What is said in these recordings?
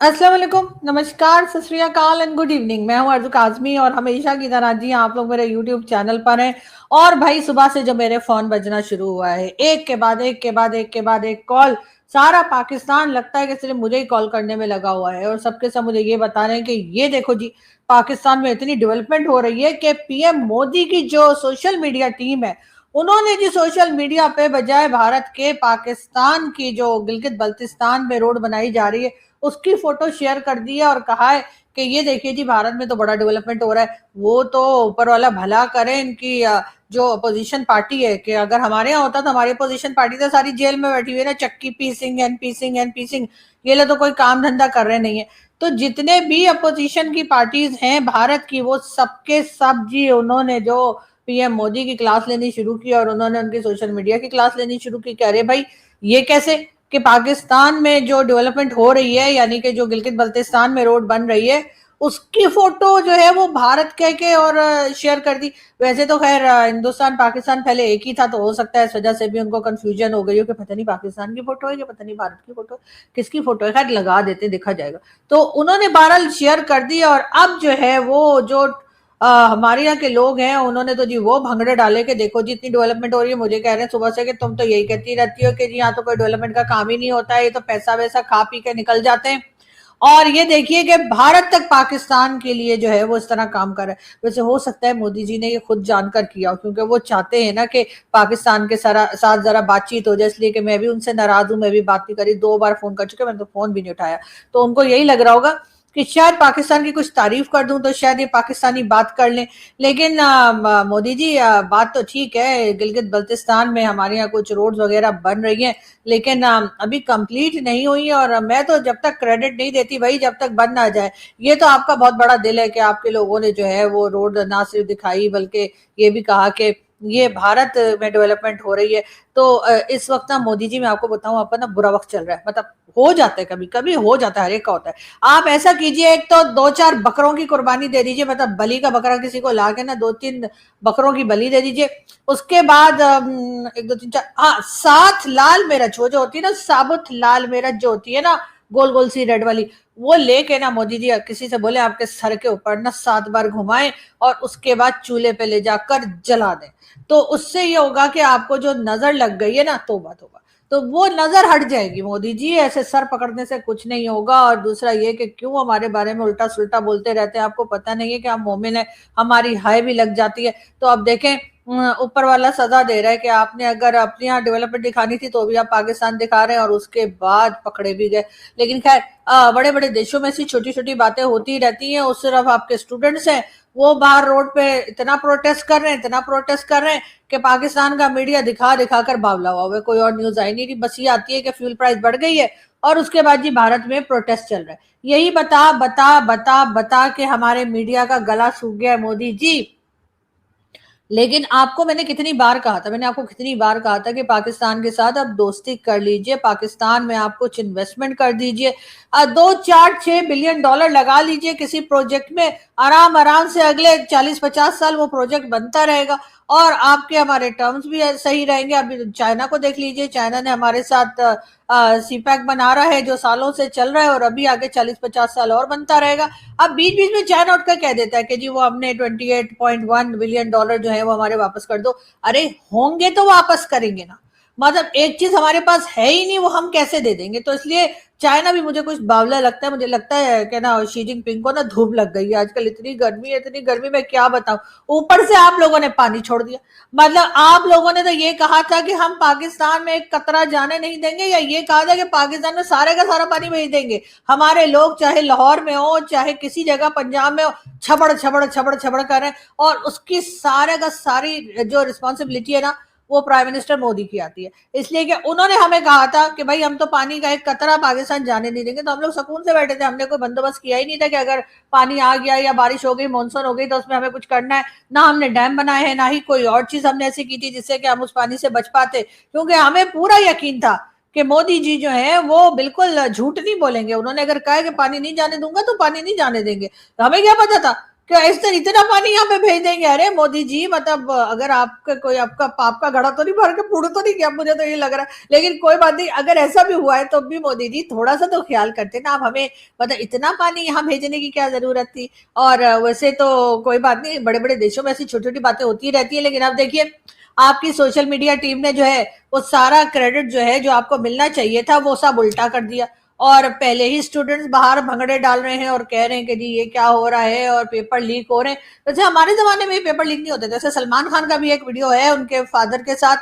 अस्सलाम वालेकुम, नमस्कार, सत श्री अकाल एंड गुड इवनिंग। मैं हूं अर्ज़ू काज़मी और हमेशा की तरह जी आप लोग मेरे यूट्यूब चैनल पर हैं। और भाई सुबह से जो मेरे फ़ोन बजना शुरू हुआ है, एक के बाद एक के बाद एक के बाद एक कॉल, सारा पाकिस्तान लगता है कि सिर्फ मुझे ही कॉल करने में लगा हुआ है और सबके सब मुझे ये बता रहे हैं कि ये देखो जी, पाकिस्तान में इतनी डेवलपमेंट हो रही है कि पीएम मोदी की जो सोशल मीडिया टीम है, उन्होंने जी सोशल मीडिया पे बजाय भारत के पाकिस्तान की जो गिलगित बल्तिस्तान में रोड बनाई जा रही है उसकी फोटो शेयर कर दी है और कहा है कि ये देखिए जी भारत में तो बड़ा डेवलपमेंट हो रहा है। वो तो ऊपर वाला भला करे इनकी जो अपोजिशन पार्टी है, कि अगर हमारे यहाँ होता तो हमारी अपोजिशन पार्टी तो सारी जेल में बैठी हुई है ना, चक्की पीसिंग एंड पीसिंग एंड पीसिंग। ये लोग तो कोई काम धंधा कर रहे नहीं है। तो जितने भी अपोजिशन की पार्टीज हैं भारत की, वो सबके सब जी उन्होंने जो पीएम मोदी की क्लास लेनी शुरू की और उन्होंने उनकी सोशल मीडिया की क्लास लेनी शुरू की कि अरे भाई ये कैसे कि पाकिस्तान में जो डेवलपमेंट हो रही है, यानी कि जो गिलगित बल्तिस्तान में रोड बन रही है, उसकी फोटो जो है वो भारत कह के और शेयर कर दी। वैसे तो खैर हिंदुस्तान पाकिस्तान पहले एक ही था, तो हो सकता है इस वजह से भी उनको कंफ्यूजन हो गई हो कि पता नहीं पाकिस्तान की फोटो है कि पता नहीं भारत की फोटो है, किसकी फोटो है। खैर लगा देते, देखा जाएगा। तो उन्होंने बहरहाल शेयर कर दी और अब जो है वो जो हमारे यहाँ के लोग हैं उन्होंने तो जी वो भंगड़े डाले कि देखो जी इतनी डेवलपमेंट हो रही है। मुझे कह रहे हैं सुबह से कि तुम तो यही कहती रहती हो कि जी यहाँ तो कोई डेवलपमेंट का काम ही नहीं होता है, ये तो पैसा वैसा खा पी के निकल जाते हैं। और ये देखिए कि भारत तक पाकिस्तान के लिए जो है वो इस तरह काम कर रहा है। वैसे हो सकता है मोदी जी ने ये खुद जानकर किया, क्योंकि वो चाहते हैं ना कि पाकिस्तान के साथ जरा बातचीत हो जाए, इसलिए कि मैं भी उनसे नाराज हूं, मैं भी बात नहीं करी, 2 बार फोन कर चुके, मैंने तो फोन भी नहीं उठाया। तो उनको यही लग रहा होगा कि शायद पाकिस्तान की कुछ तारीफ कर दूं तो शायद ये पाकिस्तानी बात कर लें। लेकिन मोदी जी बात तो ठीक है, गिलगित बल्तिस्तान में हमारे यहाँ कुछ रोड्स वगैरह बन रही हैं, लेकिन अभी कंप्लीट नहीं हुई है। और मैं तो जब तक क्रेडिट नहीं देती भाई जब तक बन ना जाए। ये तो आपका बहुत बड़ा दिल है कि आपके लोगों ने जो है वो रोड ना सिर्फ दिखाई बल्कि ये भी कहा कि ये भारत में डेवलपमेंट हो रही है। तो इस वक्त ना मोदी जी मैं आपको बताऊं, आपका ना बुरा वक्त चल रहा है। मतलब हो जाता है, कभी कभी हो जाता है, हर एक का होता है। आप ऐसा कीजिए, एक तो 2-4 बकरों की कुर्बानी दे दीजिए, मतलब बलि का बकरा किसी को ला के ना 2-3 बकरों की बलि दे दीजिए। उसके बाद 1 2 3 4 हाँ 7 लाल मिर्च, वो जो होती है ना साबुत लाल मिर्च जो होती है ना, गोल गोल सी रेड वाली, वो लेके ना मोदी जी किसी से बोले आपके सर के ऊपर ना 7 बार घुमाएं और उसके बाद चूल्हे पे ले जाकर जला दें। तो उससे ये होगा कि आपको जो नजर लग गई है ना, तौबा तौबा, तो वो नजर हट जाएगी। मोदी जी ऐसे सर पकड़ने से कुछ नहीं होगा। और दूसरा ये कि क्यों हमारे बारे में उल्टा सुल्टा बोलते रहते हैं, आपको पता नहीं है कि हम मोमिन है, हमारी हाय भी लग जाती है। तो अब देखें ऊपर वाला सजा दे रहा है कि आपने अगर अपने यहाँ डेवलपमेंट दिखानी थी तो भी आप पाकिस्तान दिखा रहे हैं और उसके बाद पकड़े भी गए। लेकिन खैर बड़े बड़े देशों में ऐसी छोटी छोटी बातें होती रहती हैं। उस सिर्फ आपके स्टूडेंट्स हैं, वो बाहर रोड पे इतना प्रोटेस्ट कर रहे हैं, इतना प्रोटेस्ट कर रहे हैं कि पाकिस्तान का मीडिया दिखा दिखा कर बावला हुआ है। कोई और न्यूज आई नहीं रही, बस ये आती है कि फ्यूल प्राइस बढ़ गई है और उसके बाद जी भारत में प्रोटेस्ट चल रहा है। यही बता बता बता बता के हमारे मीडिया का गला सूख गया है मोदी जी। लेकिन आपको मैंने कितनी बार कहा था, मैंने आपको कितनी बार कहा था कि पाकिस्तान के साथ आप दोस्ती कर लीजिए, पाकिस्तान में आप कुछ इन्वेस्टमेंट कर दीजिए, 2 4 6 बिलियन डॉलर लगा लीजिए किसी प्रोजेक्ट में, आराम आराम से अगले 40 50 साल वो प्रोजेक्ट बनता रहेगा और आपके हमारे टर्म्स भी सही रहेंगे। अभी चाइना को देख लीजिए, चाइना ने हमारे साथ सीपैक बना रहा है जो सालों से चल रहा है और अभी आगे 40 50 साल और बनता रहेगा। अब बीच बीच में चाइना उठकर कह देता है कि जी वो हमने 28.1 बिलियन डॉलर जो है वो हमारे वापस कर दो। अरे होंगे तो वापस करेंगे ना, मतलब एक चीज हमारे पास है ही नहीं वो हम कैसे दे देंगे। तो इसलिए चाइना भी मुझे कुछ बावला लगता है। मुझे लगता है कि ना शी जिनपिंग को ना धूप लग गई है आजकल, इतनी गर्मी है, इतनी गर्मी में क्या बताऊं। ऊपर से आप लोगों ने पानी छोड़ दिया, मतलब आप लोगों ने तो ये कहा था कि हम पाकिस्तान में एक कतरा जाने नहीं देंगे, या ये कहा था कि पाकिस्तान में सारे का सारा पानी भेज देंगे। हमारे लोग चाहे लाहौर में हो चाहे किसी जगह पंजाब में हो, छबड़ छबड़ छबड़ छबड़ कर रहे हैं और उसकी सारे का सारी जो रिस्पॉन्सिबिलिटी है ना वो प्राइम मिनिस्टर मोदी की आती है। इसलिए कि उन्होंने हमें कहा था कि भाई हम तो पानी का एक कतरा पाकिस्तान जाने नहीं देंगे। तो हम लोग सुकून से बैठे थे, हमने कोई बंदोबस्त किया ही नहीं था कि अगर पानी आ गया या बारिश हो गई, मानसून हो गई तो उसमें हमें कुछ करना है। ना हमने डैम बनाए हैं, ना ही कोई और चीज हमने ऐसी की थी जिससे कि हम उस पानी से बच पाते, क्योंकि हमें पूरा यकीन था कि मोदी जी जो है वो बिल्कुल झूठ नहीं बोलेंगे। उन्होंने अगर कहा कि पानी नहीं जाने दूंगा तो पानी नहीं जाने देंगे। तो हमें क्या पता था क्या इस तरह इतना पानी यहाँ पे भेज देंगे? अरे मोदी जी, मतलब अगर आपका कोई आपका पाप का घड़ा तो नहीं भर के पूर्ण तो नहीं किया, मुझे तो ये लग रहा है। लेकिन कोई बात नहीं, अगर ऐसा भी हुआ है तो भी मोदी जी थोड़ा सा तो ख्याल करते ना आप हमें, मतलब इतना पानी यहाँ भेजने की क्या जरूरत थी? और वैसे तो कोई बात नहीं, बड़े बड़े देशों में ऐसी छोटी छोटी बातें होती रहती है, लेकिन अब देखिए आपकी सोशल मीडिया टीम ने जो है वो सारा क्रेडिट जो है जो आपको मिलना चाहिए था वो सब उल्टा कर दिया। और पहले ही स्टूडेंट्स बाहर भंगड़े डाल रहे हैं और कह रहे हैं कि जी ये क्या हो रहा है और पेपर लीक हो रहे हैं। वैसे हमारे जमाने में पेपर लीक नहीं होते थे। जैसे सलमान खान का भी एक वीडियो है उनके फादर के साथ,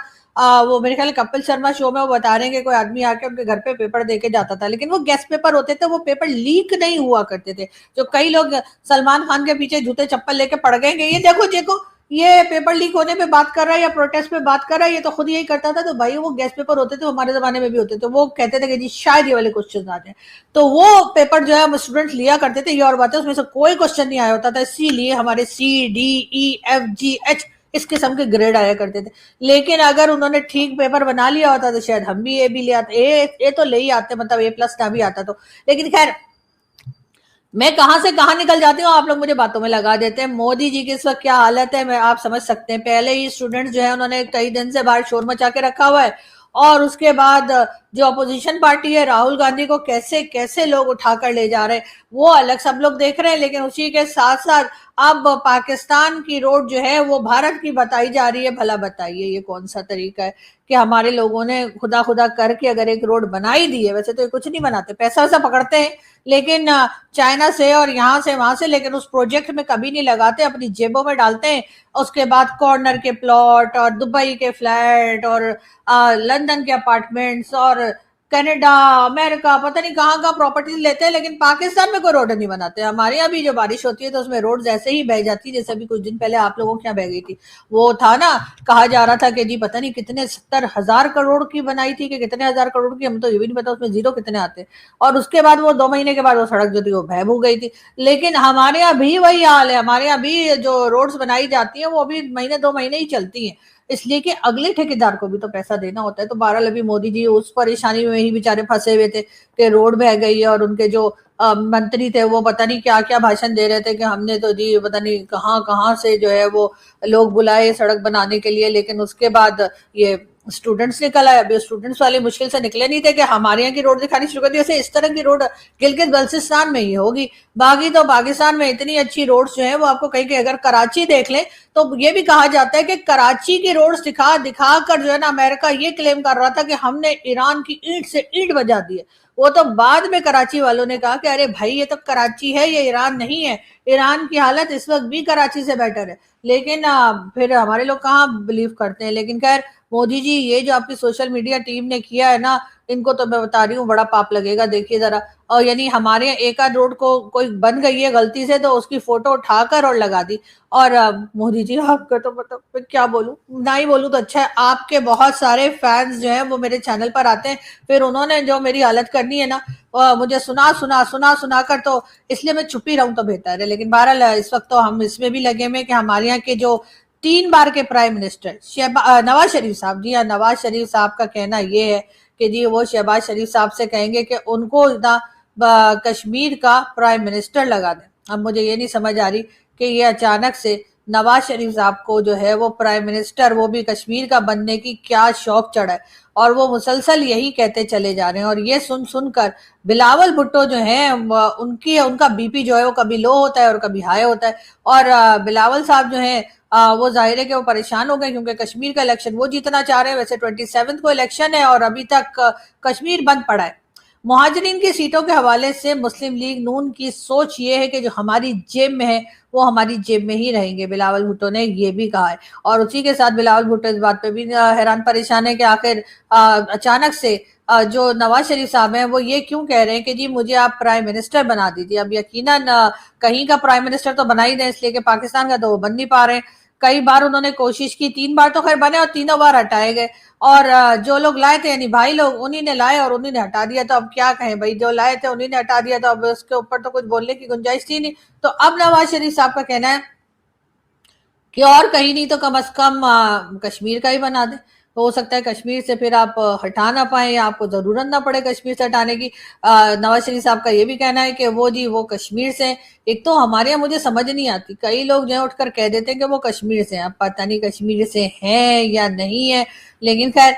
वो मेरे ख्याल कपिल शर्मा शो में वो बता रहे हैं कि कोई आदमी आके उनके घर पे पेपर दे के जाता था, लेकिन वो गेस्ट पेपर होते थे, वो पेपर लीक नहीं हुआ करते थे। जो कई लोग सलमान खान के पीछे जूते चप्पल लेके पड़ गए ये देखो देखो ये पेपर लीक होने पे बात कर रहा है या प्रोटेस्ट पे बात कर रहा है, ये तो खुद यही करता था। तो भाई वो गेस्ट पेपर होते थे, हमारे जमाने में भी होते थे, वो कहते थे कि जी शायद ये वाले क्वेश्चन आ जाए, तो वो पेपर जो है हम स्टूडेंट लिया करते थे। ये और बात है उसमें से कोई क्वेश्चन नहीं आया होता था, इसीलिए हमारे C, D, E, F, G, H इस किस्म के ग्रेड आया करते थे। लेकिन अगर उन्होंने ठीक पेपर बना लिया होता तो शायद हम भी ए भी ले आते, ए तो ले ही आते, मतलब A+ ना भी आता तो। लेकिन खैर मैं कहां से कहां निकल जाती हूँ, आप लोग मुझे बातों में लगा देते हैं। मोदी जी की इस वक्त क्या हालत है मैं आप समझ सकते हैं। पहले ही स्टूडेंट्स जो है उन्होंने कई दिन से बाहर शोर मचा के रखा हुआ है, और उसके बाद जो अपोजिशन पार्टी है राहुल गांधी को कैसे कैसे लोग उठाकर ले जा रहे हैं वो अलग सब लोग देख रहे हैं। लेकिन उसी के साथ साथ अब पाकिस्तान की रोड जो है वो भारत की बताई जा रही है। भला बताइए ये कौन सा तरीका है कि हमारे लोगों ने खुदा खुदा करके अगर एक रोड बनाई दी है, वैसे तो ये कुछ नहीं बनाते, पैसा वैसा पकड़ते हैं लेकिन चाइना से और यहाँ से वहां से, लेकिन उस प्रोजेक्ट में कभी नहीं लगाते, अपनी जेबों में डालते हैं। उसके बाद कॉर्नर के प्लॉट और दुबई के फ्लैट और लंदन के अपार्टमेंट्स और कनाडा अमेरिका पता नहीं कहाँ कहाँ प्रॉपर्टीज लेते हैं, लेकिन पाकिस्तान में कोई रोड नहीं बनाते। हमारे यहाँ भी जो बारिश होती है तो उसमें रोड ऐसे ही बह जाती है, जैसे अभी कुछ दिन पहले आप लोगों के यहाँ बह गई थी। वो था ना, कहा जा रहा था कि जी पता नहीं कितने 70,000 करोड़ की बनाई थी कि कितने हजार करोड़ की, हम तो ये भी नहीं पता उसमें जीरो कितने आते। और उसके बाद वो 2 महीने के बाद वो सड़क जो थी वो बह गई थी। लेकिन हमारे यहाँ भी वही हाल है, हमारे यहाँ भी जो रोड्स बनाई जाती है वो अभी महीने 2 महीने ही चलती है, इसलिए कि अगले ठेकेदार को भी तो पैसा देना होता है। तो बहरहाल अभी मोदी जी उस परेशानी में ही बेचारे फंसे हुए थे कि रोड बह गई है, और उनके जो मंत्री थे वो पता नहीं क्या क्या भाषण दे रहे थे कि हमने तो जी पता नहीं कहाँ कहाँ से जो है वो लोग बुलाए सड़क बनाने के लिए। लेकिन उसके बाद ये स्टूडेंट्स निकल आए। अभी स्टूडेंट्स वाले मुश्किल से निकले नहीं थे कि हमारे यहाँ की रोड दिखानी शुरू कर दी। वैसे इस तरह की रोड गिलगित बल्चिस्तान में ही होगी, बाकी तो पाकिस्तान में इतनी अच्छी रोड्स जो है वो आपको कहीं अगर कराची देख लें तो ये भी कहा जाता है कि कराची की रोड्स दिखा दिखा कर जो है ना अमेरिका ये क्लेम कर रहा था कि हमने ईरान की ईंट से ईंट बजा दी है। वो तो बाद में कराची वालों ने कहा कि अरे भाई ये तो कराची है, ये ईरान नहीं है, ईरान की हालत इस वक्त भी कराची से बेटर है। लेकिन फिर हमारे लोग कहाँ बिलीव करते हैं। लेकिन खैर मोदी जी ये जो आपकी सोशल मीडिया टीम ने किया है ना, इनको तो मैं बता रही हूँ बड़ा पाप लगेगा, देखिए जरा। और यानी हमारे यहाँ एक आध रोड को कोई बन गई है गलती से तो उसकी फोटो उठाकर और लगा दी। और मोदी जी आपका तो मतलब मैं क्या बोलूं, ना ही बोलूं तो अच्छा है। आपके बहुत सारे फैंस जो हैं वो मेरे चैनल पर आते हैं, फिर उन्होंने जो मेरी हालत करनी है ना मुझे सुना सुना सुना सुना कर, तो इसलिए मैं छुपी रहूं तो बेहतर है। लेकिन बहरहाल इस वक्त तो हम इसमें भी लगे हुए कि हमारे यहाँ के जो 3 बार के प्राइम मिनिस्टर नवाज शरीफ साहब, जी हाँ नवाज शरीफ साहब का कहना ये है कि जी वो शहबाज शरीफ साहब से कहेंगे कि उनको ना कश्मीर का प्राइम मिनिस्टर लगा दें। अब मुझे ये नहीं समझ आ रही कि ये अचानक से नवाज शरीफ साहब को जो है वो प्राइम मिनिस्टर वो भी कश्मीर का बनने की क्या शौक चढ़ा है, और वो मुसलसल यही कहते चले जा रहे हैं। और ये सुन सुनकर बिलावल भुट्टो जो है उनका बीपी जो है वो कभी लो होता है और कभी हाई होता है। और बिलावल साहब जो है वो जाहिर है कि वो परेशान हो गए क्योंकि कश्मीर का इलेक्शन वो जीतना चाह रहे हैं। वैसे 27 को इलेक्शन है और अभी तक कश्मीर बंद पड़ा है। मुहाजिरीन की सीटों के हवाले से मुस्लिम लीग नून की सोच ये है कि जो हमारी जेब में है वो हमारी जेब में ही रहेंगे, बिलावल भुट्टो ने ये भी कहा है। और उसी के साथ बिलावल भुट्टो इस बात पे भी हैरान परेशान है कि आखिर अचानक से जो नवाज शरीफ साहब हैं वो ये क्यों कह रहे हैं कि जी मुझे आप प्राइम मिनिस्टर बना दीजिए। अब यकीनन कहीं का प्राइम मिनिस्टर तो बना ही दें, इसलिए कि पाकिस्तान का तो वो बन नहीं पा रहे हैं। कई बार उन्होंने कोशिश की, 3 बार तो खैर बने और तीनों बार हटाए गए। और जो लोग लाए थे यानी भाई लोग उन्हीं ने लाए और उन्हीं ने हटा दिया। तो अब क्या कहें भाई, जो लाए थे उन्हीं ने हटा दिया, तो अब उसके ऊपर तो कुछ बोलने की गुंजाइश थी नहीं। तो अब नवाज शरीफ साहब का कहना है कि और कहीं नहीं तो कम अज कम कश्मीर का ही बना दे। तो हो सकता है कश्मीर से फिर आप हटा ना पाए या आपको जरूरत ना पड़े कश्मीर से हटाने की। नवाज शरीफ साहब का ये भी कहना है कि वो कश्मीर से। एक तो हमारे यहाँ मुझे समझ नहीं आती, कई लोग जो है उठकर कह देते हैं कि वो कश्मीर से हैं, अब पता नहीं कश्मीर से हैं या नहीं है, लेकिन खैर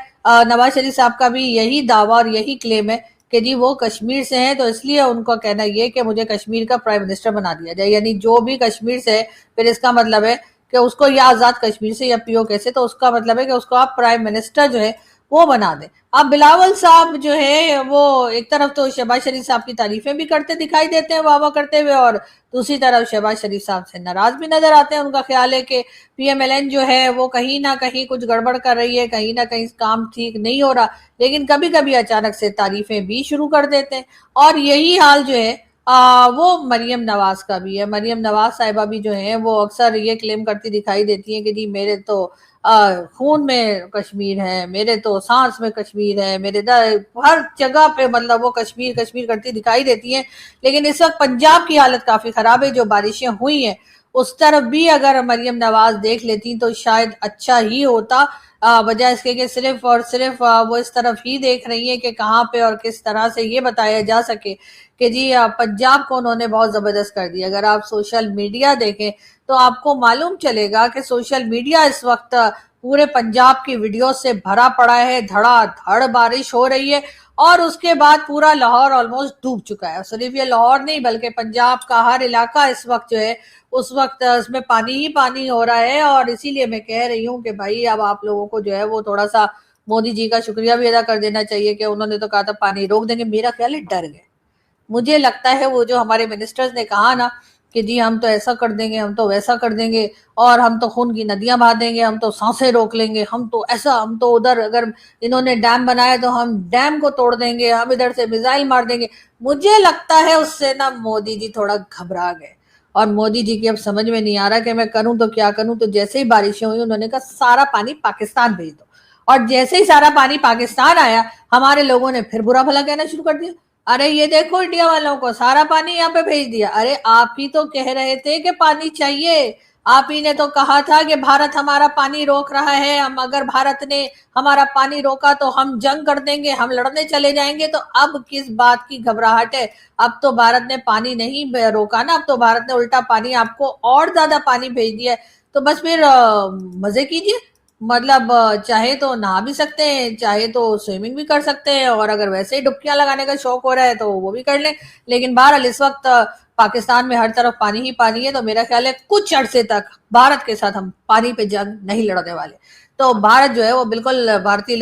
नवाज शरीफ साहब का भी यही दावा और यही क्लेम है कि जी वो कश्मीर से हैं, तो इसलिए उनका कहना ये कि मुझे कश्मीर का प्राइम मिनिस्टर बना दिया जाए, यानी जो भी कश्मीर से है फिर इसका मतलब है कि उसको या आजाद कश्मीर से या पीओके से, तो उसका मतलब है कि उसको आप प्राइम मिनिस्टर जो है वो बना दें। अब बिलावल साहब जो है वो एक तरफ तो शहबाज शरीफ साहब की तारीफें भी करते दिखाई देते हैं वाह वाह करते हुए, और दूसरी तरफ शहबाज शरीफ साहब से नाराज भी नजर आते हैं। उनका ख्याल है कि पीएमएलएन जो है वो कहीं ना कहीं कुछ गड़बड़ कर रही है, कहीं ना कहीं काम ठीक नहीं हो रहा, लेकिन कभी कभी अचानक से तारीफें भी शुरू कर देते हैं। और यही हाल जो है वो मरियम नवाज का भी है। मरियम नवाज साहिबा भी जो है वो अक्सर ये क्लेम करती दिखाई देती है कि जी मेरे तो खून में कश्मीर है, मेरे तो सांस में कश्मीर है, हर जगह पे मतलब वो कश्मीर कश्मीर करती दिखाई देती हैं। लेकिन इस वक्त पंजाब की हालत काफी खराब है, जो बारिशें हुई हैं उस तरफ भी अगर मरियम नवाज देख लेती तो शायद अच्छा ही होता, वजह इसके कि सिर्फ और सिर्फ वो इस तरफ ही देख रही है कि कहाँ पे और किस तरह से ये बताया जा सके कि जी पंजाब को उन्होंने बहुत जबरदस्त कर दिया। अगर आप सोशल मीडिया देखें तो आपको मालूम चलेगा कि सोशल मीडिया इस वक्त पूरे पंजाब की वीडियो से भरा पड़ा है, धड़ाधड़ बारिश हो रही है और उसके बाद पूरा लाहौर ऑलमोस्ट डूब चुका है। सिर्फ ये लाहौर नहीं बल्कि पंजाब का हर इलाका इस वक्त जो है उस वक्त इसमें पानी ही पानी हो रहा है। और इसीलिए मैं कह रही हूँ कि भाई अब आप लोगों को जो है वो थोड़ा सा मोदी जी का शुक्रिया भी अदा कर देना चाहिए कि उन्होंने तो कहा था पानी रोक देंगे, मेरा ख्याल है डर गए। मुझे लगता है वो जो हमारे मिनिस्टर्स ने कहा ना कि जी हम तो ऐसा कर देंगे, हम तो वैसा कर देंगे और हम तो खून की नदियां बहा देंगे, हम तो सांसें रोक लेंगे, हम तो ऐसा, हम तो उधर अगर इन्होंने डैम बनाया तो हम डैम को तोड़ देंगे, हम इधर से मिसाइल मार देंगे। मुझे लगता है उससे ना मोदी जी थोड़ा घबरा गए और मोदी जी की अब समझ में नहीं आ रहा कि मैं करूं तो क्या करूं। तो जैसे ही बारिशें हुई उन्होंने कहा सारा पानी पाकिस्तान भेज दो, और जैसे ही सारा पानी पाकिस्तान आया हमारे लोगों ने फिर बुरा भला कहना शुरू कर दिया, अरे ये देखो इंडिया वालों को सारा पानी यहाँ पे भेज दिया। अरे आप ही तो कह रहे थे कि पानी चाहिए, आप ही ने तो कहा था कि भारत हमारा पानी रोक रहा है, हम अगर भारत ने हमारा पानी रोका तो हम जंग कर देंगे, हम लड़ने चले जाएंगे। तो अब किस बात की घबराहट है? अब तो भारत ने पानी नहीं रोका ना, अब तो भारत ने उल्टा पानी आपको और ज्यादा पानी भेज दिया है। तो बस फिर मजे कीजिए, मतलब चाहे तो नहा भी सकते हैं, चाहे तो स्विमिंग भी कर सकते हैं, और अगर वैसे ही डुबकियां लगाने का शौक हो रहा है तो वो भी कर लें। लेकिन बहरहाल इस वक्त पाकिस्तान में हर तरफ पानी ही पानी है, तो मेरा ख्याल है कुछ अरसे तक भारत के साथ हम पानी पे जंग नहीं लड़ने वाले। तो भारत जो है वो बिल्कुल भारतीय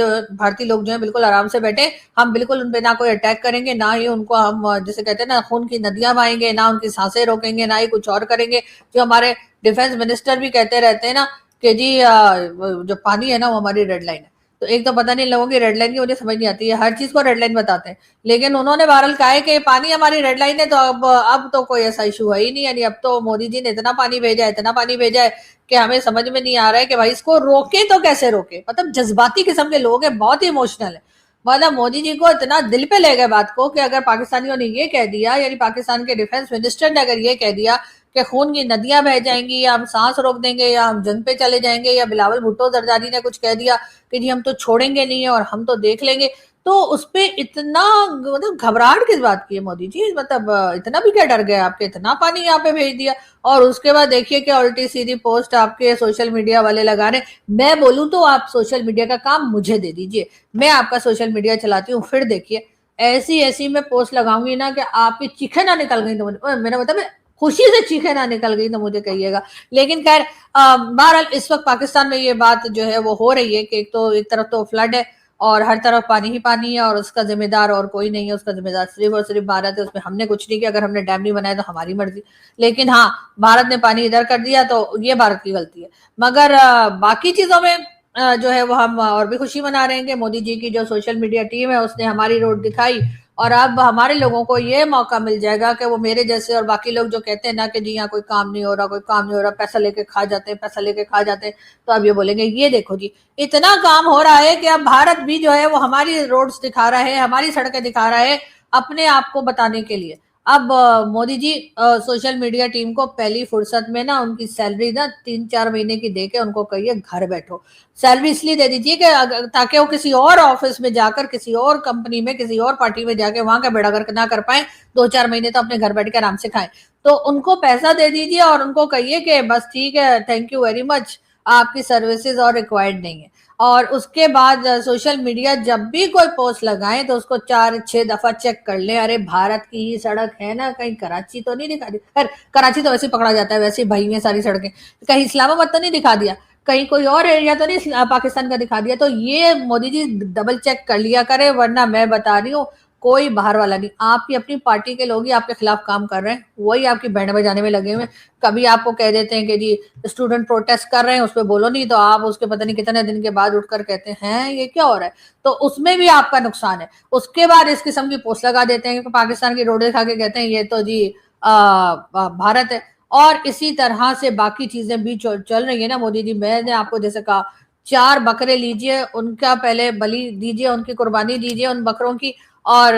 लोग जो है बिल्कुल आराम से बैठे, हम बिल्कुल उन पे ना कोई अटैक करेंगे, ना ही उनको हम जैसे कहते हैं ना खून की नदियां बहाएंगे, ना उनकी सांसें रोकेंगे, ना ही कुछ और करेंगे। जो हमारे डिफेंस मिनिस्टर भी कहते रहते हैं ना कि जी जो पानी है ना वो हमारी रेड लाइन है। तो एक तो पता नहीं लोगों की रेड लाइन की मुझे समझ नहीं आती है, हर चीज को रेड लाइन बताते हैं, लेकिन उन्होंने बहरहाल कहा है कि पानी हमारी रेड लाइन है। तो अब तो कोई ऐसा इशू है ही नहीं, यानी अब तो मोदी जी ने इतना पानी भेजा है, इतना पानी भेजा है कि हमें समझ में नहीं आ रहा है कि भाई इसको रोके तो कैसे रोके। मतलब जज्बाती किस्म के लोग हैं, बहुत ही इमोशनल है। मतलब मोदी जी को इतना दिल पे ले गए बात को कि अगर पाकिस्तानियों ने ये कह दिया, यानी पाकिस्तान के डिफेंस मिनिस्टर ने अगर ये कह दिया कि खून की नदियां बह जाएंगी, या हम सांस रोक देंगे, या हम जंग पे चले जाएंगे, या बिलावल भुट्टो जरदारी ने कुछ कह दिया कि जी हम तो छोड़ेंगे नहीं है और हम तो देख लेंगे, तो उसपे इतना मतलब घबराहट किस बात की है मोदी जी? मतलब इतना भी क्या डर गए आपके, इतना पानी यहाँ पे भेज दिया। और उसके बाद देखिए कि उल्टी सीधी पोस्ट आपके सोशल मीडिया वाले लगा रहे। मैं बोलूं तो आप सोशल मीडिया का काम मुझे दे दीजिए, मैं आपका सोशल मीडिया चलाती हूँ, फिर देखिए ऐसी ऐसी मैं पोस्ट लगाऊंगी ना कि आपकी चीखें ना निकल गई तो मेरा मतलब खुशी से चीखें ना निकल गई तो मुझे कहिएगा। लेकिन खैर बहरहाल इस वक्त पाकिस्तान में ये बात जो है वो हो रही है कि एक तरफ तो फ्लड है और हर तरफ पानी ही पानी है, और उसका जिम्मेदार और कोई नहीं है, उसका जिम्मेदार सिर्फ और सिर्फ भारत है। उसमें हमने कुछ नहीं किया, अगर हमने डैम नहीं बनाया तो हमारी मर्जी। लेकिन हाँ, भारत ने पानी इधर कर दिया तो ये भारत की गलती है। मगर बाकी चीजों में जो है वो हम और भी खुशी मना रहे हैं कि मोदी जी की जो सोशल मीडिया टीम है उसने हमारी रोड दिखाई, और अब हमारे लोगों को ये मौका मिल जाएगा कि वो मेरे जैसे और बाकी लोग जो कहते हैं ना कि जी यहाँ कोई काम नहीं हो रहा, कोई काम नहीं हो रहा, पैसा लेके खा जाते हैं, पैसा लेके खा जाते हैं, तो अब ये बोलेंगे ये देखो जी इतना काम हो रहा है कि अब भारत भी जो है वो हमारी रोड्स दिखा रहा है, हमारी सड़कें दिखा रहा है अपने आप को बताने के लिए। अब Modi ji social media team को पहली फुर्सत में ना उनकी सैलरी ना 3-4 महीने की दे के उनको कहिए घर बैठो। सैलरी इसलिए दे दीजिए कि ताकि वो किसी और ऑफिस में जाकर, किसी और कंपनी में, किसी और पार्टी में जाके वहां का बेड़ा गर्क ना कर पाए। 2-4 महीने तो अपने घर बैठ के आराम से खाएं। तो उनको पैसा दे दीजिए और उनको कहिए कि बस ठीक है, थैंक यू वेरी मच, आपकी सर्विसेज और रिक्वायर्ड नहीं है। और उसके बाद सोशल मीडिया जब भी कोई पोस्ट लगाए तो उसको 4-6 दफा चेक कर ले, अरे भारत की ही सड़क है ना, कहीं कराची तो नहीं दिखा दी। खैर कराची तो वैसे ही पकड़ा जाता है, वैसे ही भई में सारी सड़कें, कहीं इस्लामाबाद तो नहीं दिखा दिया, कहीं कोई और एरिया तो नहीं पाकिस्तान का दिखा दिया। तो ये मोदी जी डबल चेक कर लिया करे, वरना मैं बता रही हूँ कोई बाहर वाला नहीं, आपकी अपनी पार्टी के लोग ही आपके खिलाफ काम कर रहे हैं, वही आपकी बैंड बजाने में लगे हुए। कभी आपको कह देते हैं कि जी स्टूडेंट प्रोटेस्ट कर रहे हैं, उस पर बोलो नहीं, तो आप उसके पता नहीं कितने दिन के बाद उठकर कहते हैं ये क्या हो रहा है, तो उसमें भी आपका नुकसान है। उसके बाद इस किस्म की पोस्ट लगा देते हैं कि पाकिस्तान की रोड दिखा के कहते हैं ये तो जी भारत है। और इसी तरह से बाकी चीजें भी चल रही है ना मोदी जी। मैंने आपको जैसे कहा, 4 बकरे लीजिए, उनका पहले बलि दीजिए, उनकी कुर्बानी दीजिए उन बकरों की, और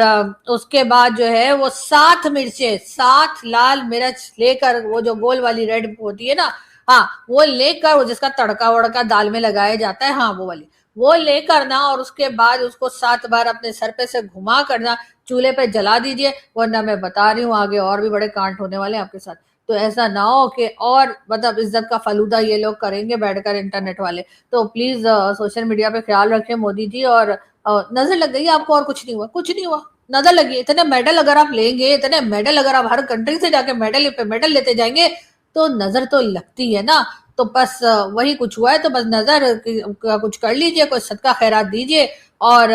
उसके बाद जो है वो 7 मिर्चें, 7 लाल मिर्च लेकर, वो जो गोल वाली रेड होती है ना, हाँ वो लेकर, वो जिसका तड़का वड़का दाल में लगाया जाता है, हाँ वो वाली, वो लेकर ना, और उसके बाद उसको 7 बार अपने सर पे से घुमा करना चूल्हे पे जला दीजिए, वरना मैं बता रही हूँ आगे और भी बड़े कांड होने वाले हैं आपके साथ। तो ऐसा ना हो कि और मतलब इज्जत का फलूदा ये लोग करेंगे बैठकर इंटरनेट वाले। तो प्लीज सोशल मीडिया पे ख्याल रखें मोदी जी। और नजर लग गई आपको, और कुछ नहीं हुआ, कुछ नहीं हुआ, नजर लगी। इतने मेडल अगर आप लेंगे, इतने मेडल अगर आप हर कंट्री से जाके मेडल पे मेडल लेते जाएंगे, तो नजर तो लगती है ना। तो बस वही कुछ हुआ है, तो बस नजर कुछ कर लीजिए, कोई सदका खैरात दीजिए, और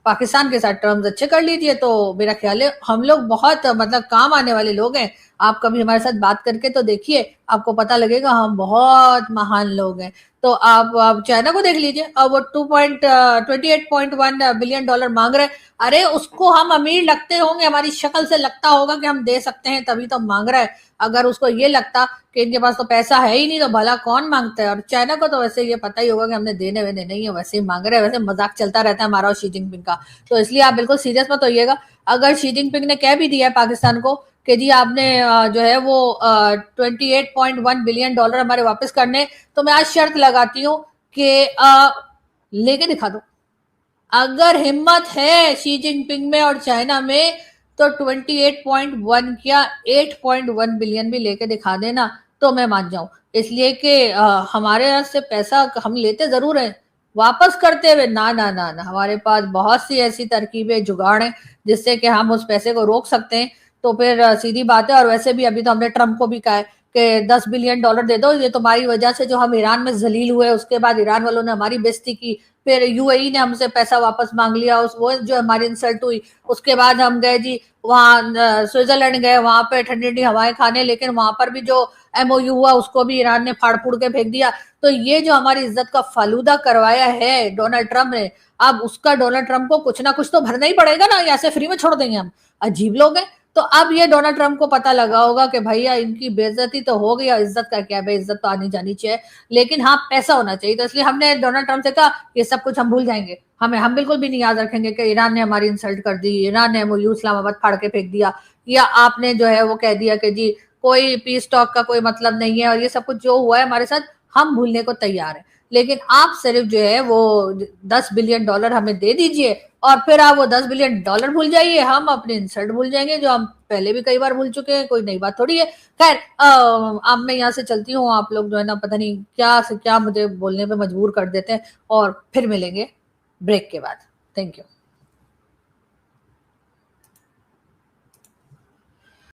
पाकिस्तान के साथ टर्म्स अच्छे कर लीजिए। तो मेरा ख्याल है हम लोग बहुत मतलब काम आने वाले लोग हैं। आप कभी हमारे साथ बात करके तो देखिए, आपको पता लगेगा हम बहुत महान लोग हैं। तो आप चाइना को देख लीजिए, अब वो 28.1 बिलियन डॉलर मांग रहे हैं। अरे उसको हम अमीर लगते होंगे, हमारी शक्ल से लगता होगा कि हम दे सकते हैं, तभी तो मांग रहा है। अगर उसको ये लगता कि इनके पास तो पैसा है ही नहीं, तो भला कौन मांगता है। और चाइना को तो वैसे ये पता ही होगा कि हमने देने वेने नहीं है, वैसे ही मांग रहे हैं। वैसे मजाक चलता रहता है हमारा और शी जिनपिंग का, तो इसलिए आप बिल्कुल सीरियस मत होइएगा। अगर शी जिनपिंग ने कह भी दिया है पाकिस्तान को कि जी आपने जो है वो 28.1 बिलियन डॉलर हमारे वापस करने, तो मैं आज शर्त लगाती हूँ कि लेके दिखा दो। अगर हिम्मत है शी जिनपिंग में और चाइना में, तो 28.1 क्या 8.1 बिलियन भी लेके दिखा देना, तो मैं मान जाऊं। इसलिए कि हमारे यहाँ से पैसा हम लेते जरूर हैं, वापस करते हुए ना ना ना ना, हमारे पास बहुत सी ऐसी तरकीबें जुगाड़ हैं जिससे कि हम उस पैसे को रोक सकते हैं। तो फिर सीधी बात है। और वैसे भी अभी तो हमने ट्रम्प को भी कहा है कि 10 बिलियन डॉलर दे दो, ये तुम्हारी वजह से जो हम ईरान में जलील हुए, उसके बाद ईरान वालों ने हमारी बेइज्जती की, फिर यूएई ने हमसे पैसा वापस मांग लिया, उस वो जो हमारी इंसल्ट हुई, उसके बाद हम गए जी वहां स्विट्जरलैंड गए, वहां पे ठंडी ठंडी हवाएं खाने, लेकिन वहां पर भी जो एमओयू हुआ उसको भी ईरान ने फाड़ फूड़ के फेंक दिया। तो ये जो हमारी इज्जत का फालूदा करवाया है डोनाल्ड ट्रंप ने, अब उसका डोनाल्ड ट्रंप को कुछ ना कुछ तो भरना ही पड़ेगा ना, या ऐसे फ्री में छोड़ देंगे हम? अजीब लोग हैं। तो अब ये डोनाल्ड ट्रंप को पता लगा होगा कि भैया इनकी बेइज्जती तो हो गई, इज्जत का क्या, बेइज्जत तो आनी जानी चाहिए, लेकिन हाँ पैसा होना चाहिए। तो इसलिए हमने डोनाल्ड ट्रंप से कहा ये सब कुछ हम भूल जाएंगे, हम बिल्कुल भी नहीं याद रखेंगे कि ईरान ने हमारी इंसल्ट कर दी, ईरान ने एमओयू इस्लामाबाद फाड़ के फेंक दिया, या आपने जो है वो कह दिया कि जी कोई पीस टॉक का कोई मतलब नहीं है, और ये सब कुछ जो हुआ है हमारे साथ, हम भूलने को तैयार है। लेकिन आप सिर्फ जो है वो 10 बिलियन डॉलर हमें दे दीजिए, और फिर आप वो 10 बिलियन डॉलर भूल जाइए, हम अपने इंसल्ट भूल जाएंगे जो हम पहले भी कई बार भूल चुके हैं, कोई नई बात थोड़ी है। खैर अब मैं यहाँ से चलती हूँ, आप लोग जो है ना पता नहीं क्या से क्या मुझे बोलने पे मजबूर कर देते हैं, और फिर मिलेंगे ब्रेक के बाद। Thank you.